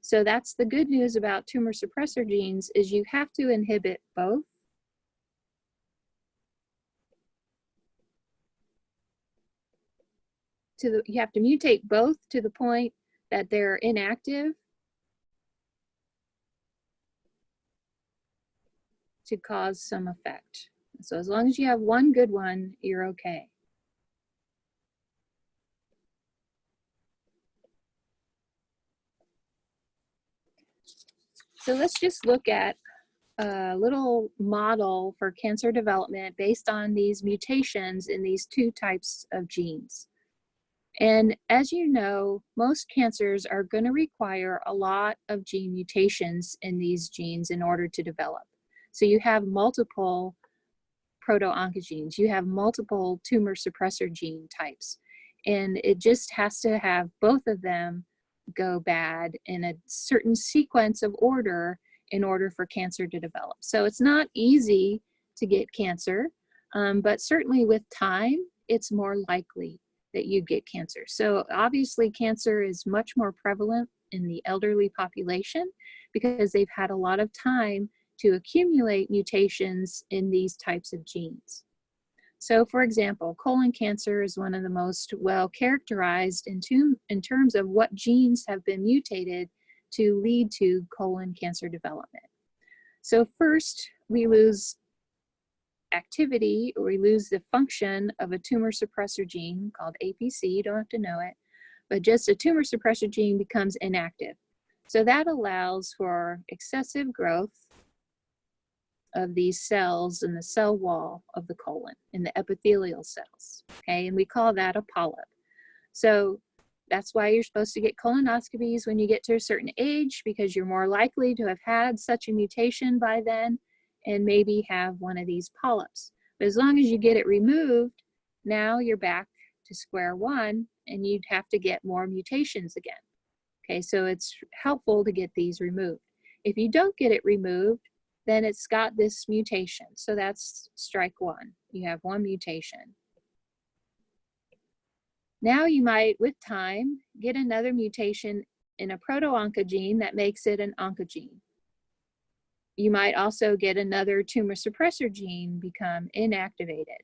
[SPEAKER 1] So that's the good news about tumor suppressor genes, is you have to inhibit both. You have to mutate both to the point that they're inactive to cause some effect. So as long as you have one good one, you're okay. So let's just look at a little model for cancer development based on these mutations in these two types of genes. And as you know, most cancers are going to require a lot of gene mutations in these genes in order to develop. So you have multiple proto-oncogenes, you have multiple tumor suppressor gene types, and it just has to have both of them go bad in a certain sequence of order in order for cancer to develop. So it's not easy to get cancer, but certainly with time, it's more likely that you get cancer. So obviously cancer is much more prevalent in the elderly population because they've had a lot of time to accumulate mutations in these types of genes. So for example, colon cancer is one of the most well characterized in terms of what genes have been mutated to lead to colon cancer development. So first, we lose activity, or we lose the function of a tumor suppressor gene called APC. You don't have to know it, but just a tumor suppressor gene becomes inactive. So that allows for excessive growth of these cells in the cell wall of the colon, in the epithelial cells, okay? And we call that a polyp. So that's why you're supposed to get colonoscopies when you get to a certain age, because you're more likely to have had such a mutation by then and maybe have one of these polyps. But as long as you get it removed, now you're back to square one and you'd have to get more mutations again. Okay, so it's helpful to get these removed. If you don't get it removed, then it's got this mutation. So that's strike one. You have one mutation. Now you might, with time, get another mutation in a proto-oncogene that makes it an oncogene. You might also get another tumor suppressor gene become inactivated.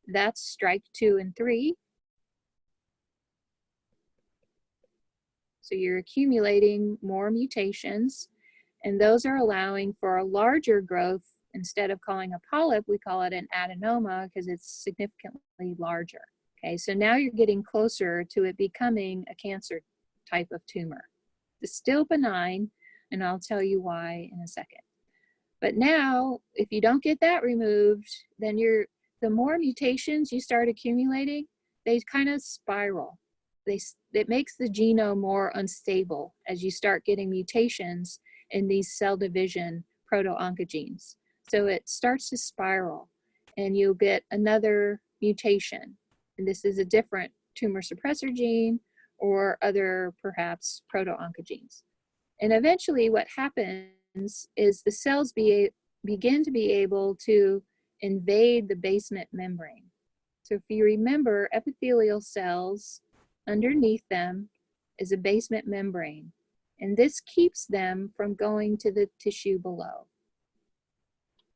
[SPEAKER 1] That's strike 2 and 3. So you're accumulating more mutations, and those are allowing for a larger growth. Instead of calling a polyp, we call it an adenoma because it's significantly larger. Okay, so now you're getting closer to it becoming a cancer type of tumor. It's still benign, and I'll tell you why in a second. But now, if you don't get that removed, then the more mutations you start accumulating, they kind of spiral. It makes the genome more unstable as you start getting mutations in these cell division proto-oncogenes. So it starts to spiral, and you'll get another mutation. And this is a different tumor suppressor gene or other perhaps proto-oncogenes. And eventually what happens is the cells begin to be able to invade the basement membrane. So if you remember, epithelial cells, underneath them is a basement membrane, and this keeps them from going to the tissue below.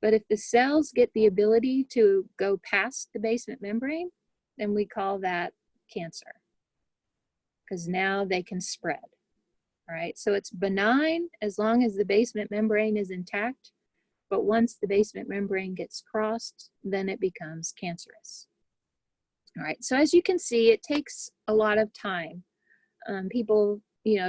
[SPEAKER 1] But if the cells get the ability to go past the basement membrane, then we call that cancer, because now they can spread. All right, so it's benign as long as the basement membrane is intact, but once the basement membrane gets crossed, then it becomes cancerous. All right, so as you can see, it takes a lot of time. People,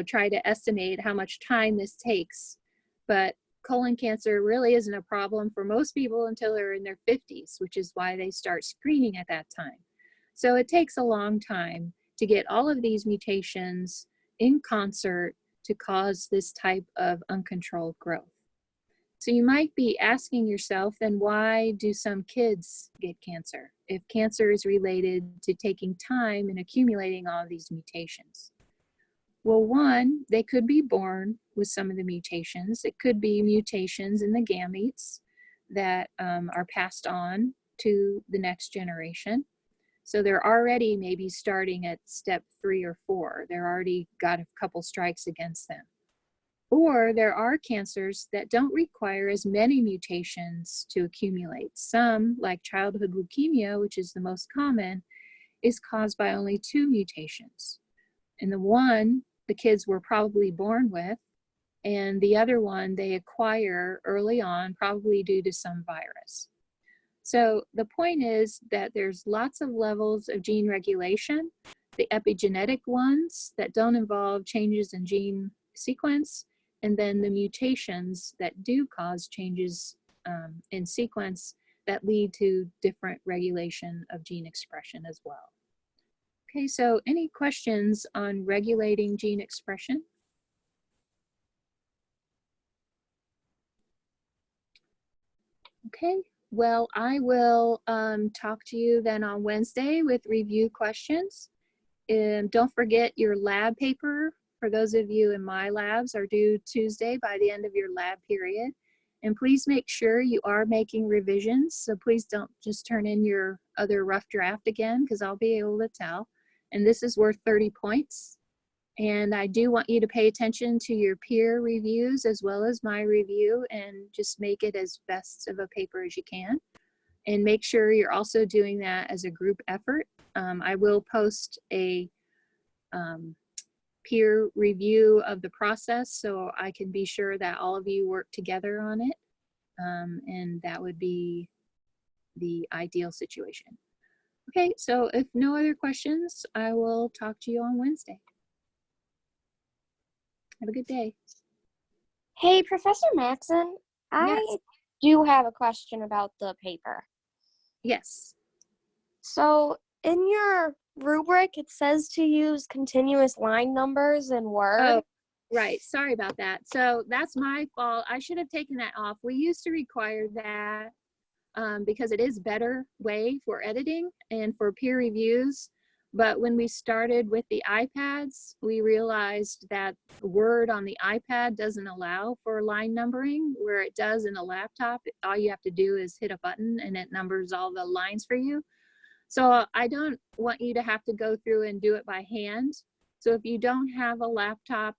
[SPEAKER 1] try to estimate how much time this takes, but colon cancer really isn't a problem for most people until they're in their 50s, which is why they start screening at that time. So it takes a long time to get all of these mutations in concert to cause this type of uncontrolled growth. So you might be asking yourself, then why do some kids get cancer if cancer is related to taking time and accumulating all of these mutations? Well, one, they could be born with some of the mutations. It could be mutations in the gametes that are passed on to the next generation. So they're already maybe starting at step 3 or 4. They're already got a couple strikes against them. Or there are cancers that don't require as many mutations to accumulate. Some, like childhood leukemia, which is the most common, is caused by only 2 mutations. And the one the kids were probably born with, and the other one they acquire early on, probably due to some virus. So the point is that there's lots of levels of gene regulation. The epigenetic ones that don't involve changes in gene sequence, and then the mutations that do cause changes in sequence that lead to different regulation of gene expression as well. Okay, so any questions on regulating gene expression? Okay, well, I will talk to you then on Wednesday with review questions. And don't forget your lab paper, for those of you in my labs, are due Tuesday by the end of your lab period. And please make sure you are making revisions. So please don't just turn in your other rough draft again, because I'll be able to tell. And this is worth 30 points. And I do want you to pay attention to your peer reviews as well as my review, and just make it as best of a paper as you can. And make sure you're also doing that as a group effort. I will post a peer review of the process so I can be sure that all of you work together on it. And that would be the ideal situation. Okay, so if no other questions, I will talk to you on Wednesday. Have a good day.
[SPEAKER 3] Hey, Professor Maxson,
[SPEAKER 1] Yes.
[SPEAKER 3] I do have a question about the paper.
[SPEAKER 1] Yes.
[SPEAKER 3] So, in your rubric, it says to use continuous line numbers in Word.
[SPEAKER 1] Oh, right. Sorry about that. So that's my fault. I should have taken that off. We used to require that because it is better way for editing and for peer reviews. But when we started with the iPads, we realized that Word on the iPad doesn't allow for line numbering, where it does in a laptop. All you have to do is hit a button and it numbers all the lines for you. So I don't want you to have to go through and do it by hand. So if you don't have a laptop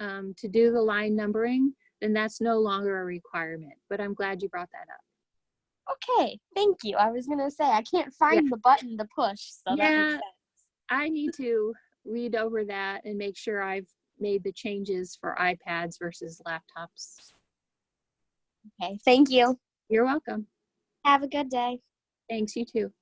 [SPEAKER 1] to do the line numbering, then that's no longer a requirement. But I'm glad you brought that up.
[SPEAKER 3] Okay, thank you. I was gonna say I can't find the button to push, so that makes
[SPEAKER 1] Yeah,
[SPEAKER 3] sense.
[SPEAKER 1] I need to read over that and make sure I've made the changes for iPads versus laptops.
[SPEAKER 3] Okay, thank you.
[SPEAKER 1] You're welcome.
[SPEAKER 3] Have a good day.
[SPEAKER 1] Thanks, you too.